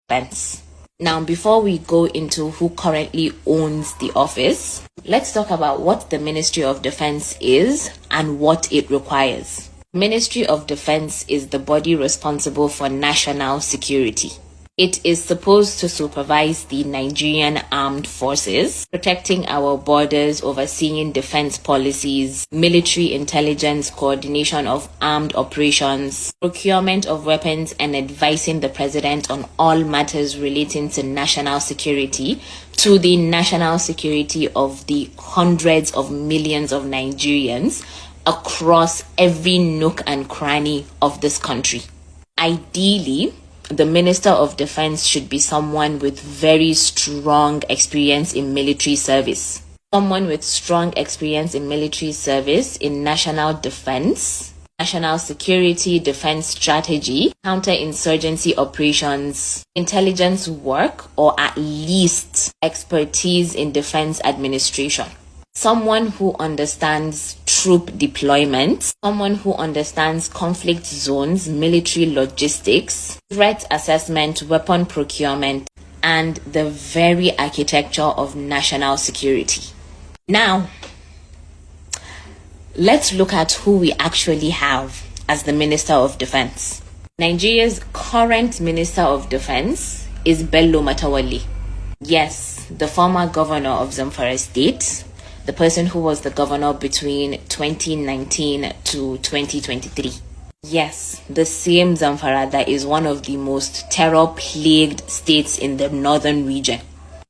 Defense. Now, before we go into who currently owns the office, let's talk about what the Ministry of Defense is and what it requires. Ministry of Defense is the body responsible for national security. It is supposed to supervise the Nigerian armed forces, protecting our borders, overseeing defense policies, military intelligence, coordination of armed operations, procurement of weapons, and advising the president on all matters relating to national security, to the national security of the hundreds of millions of Nigerians across every nook and cranny of this country. Ideally, the Minister of Defense should be someone with very strong experience in military service. Someone with strong experience in military service, in national defense, national security, defense strategy, counterinsurgency operations, intelligence work, or at least expertise in defense administration. Someone who understands troop deployment, someone who understands conflict zones, military logistics, threat assessment, weapon procurement, and the very architecture of national security. Now, let's look at who we actually have as the Minister of Defense. Nigeria's current Minister of Defense is Bello Matawalle. Yes, the former governor of Zamfara State, the person who was the governor between 2019 to 2023. Yes, the same Zamfara that is one of the most terror-plagued states in the northern region.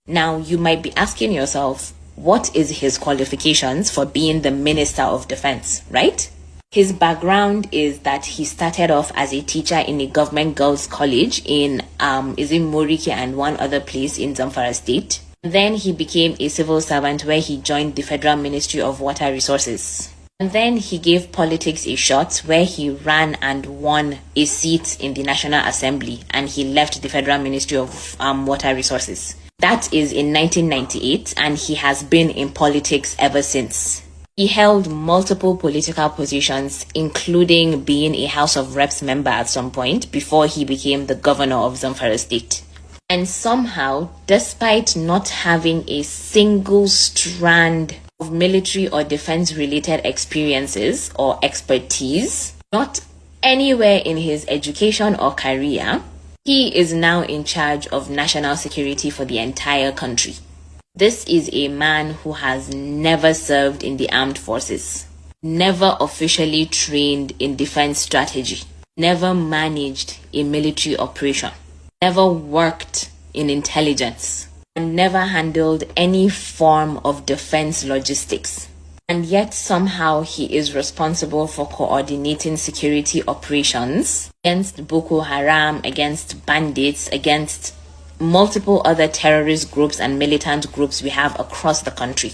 Now, you might be asking yourself, what is his qualifications for being the Minister of Defense, right? His background is that he started off as a teacher in a government girls' college in Morike and one other place in Zamfara State. Then he became a civil servant where he joined the Federal Ministry of Water Resources. And then he gave politics a shot where he ran and won a seat in the National Assembly and he left the Federal Ministry of Water Resources. That is in 1998 and he has been in politics ever since. He held multiple political positions, including being a House of Reps member at some point before he became the governor of Zamfara State. And somehow, despite not having a single strand of military or defense-related experiences or expertise, not anywhere in his education or career, he is now in charge of national security for the entire country. This is a man who has never served in the armed forces, never officially trained in defense strategy, never managed a military operation, never worked in intelligence, and never handled any form of defense logistics. And yet somehow he is responsible for coordinating security operations against Boko Haram, against bandits, against multiple other terrorist groups and militant groups we have across the country.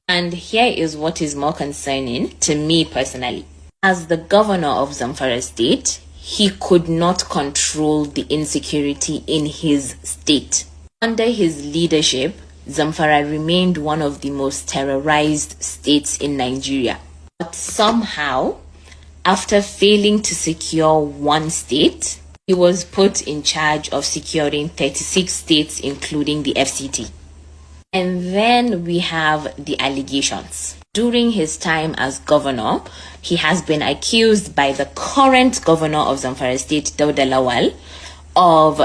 And here is what is more concerning to me personally. As the governor of Zamfara State, he could not control the insecurity in his state. Under his leadership, Zamfara remained one of the most terrorized states in Nigeria. But somehow, after failing to secure one state, he was put in charge of securing 36 states, including the FCT. And then we have the allegations. During his time as governor, he has been accused by the current governor of Zamfara State, Dauda Lawal, of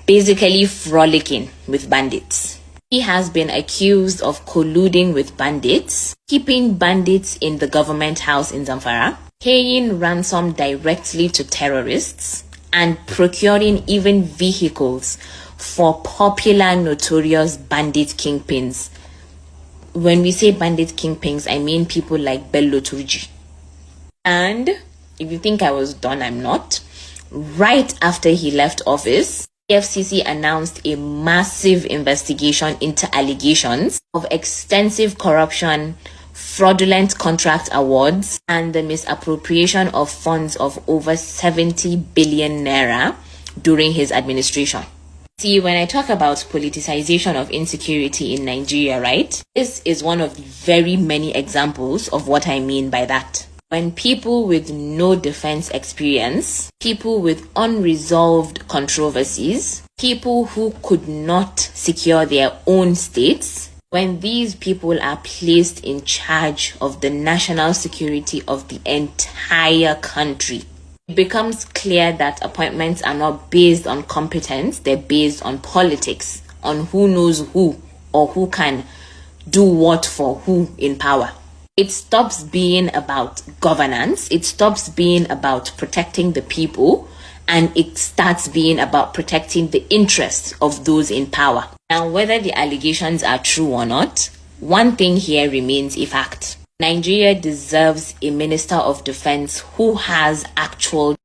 basically frolicking with bandits. He has been accused of colluding with bandits, keeping bandits in the government house in Zamfara, paying ransom directly to terrorists, and procuring even vehicles for popular notorious bandit kingpins. When we say bandit kingpins, I mean people like Bello Turji. And if you think I was done, I'm not. Right after he left office, the FCC announced a massive investigation into allegations of extensive corruption, fraudulent contract awards, and the misappropriation of funds of over 70 billion naira during his administration. See, when I talk about politicization of insecurity in Nigeria, right, this is one of the very many examples of what I mean by that. When people with no defense experience, people with unresolved controversies, people who could not secure their own states, when these people are placed in charge of the national security of the entire country, it becomes clear that appointments are not based on competence, they're based on politics, on who knows who or who can do what for who in power. It stops being about governance, it stops being about protecting the people, and it starts being about protecting the interests of those in power. Now, whether the allegations are true or not, one thing here remains a fact. Nigeria deserves a Minister of Defense who has actual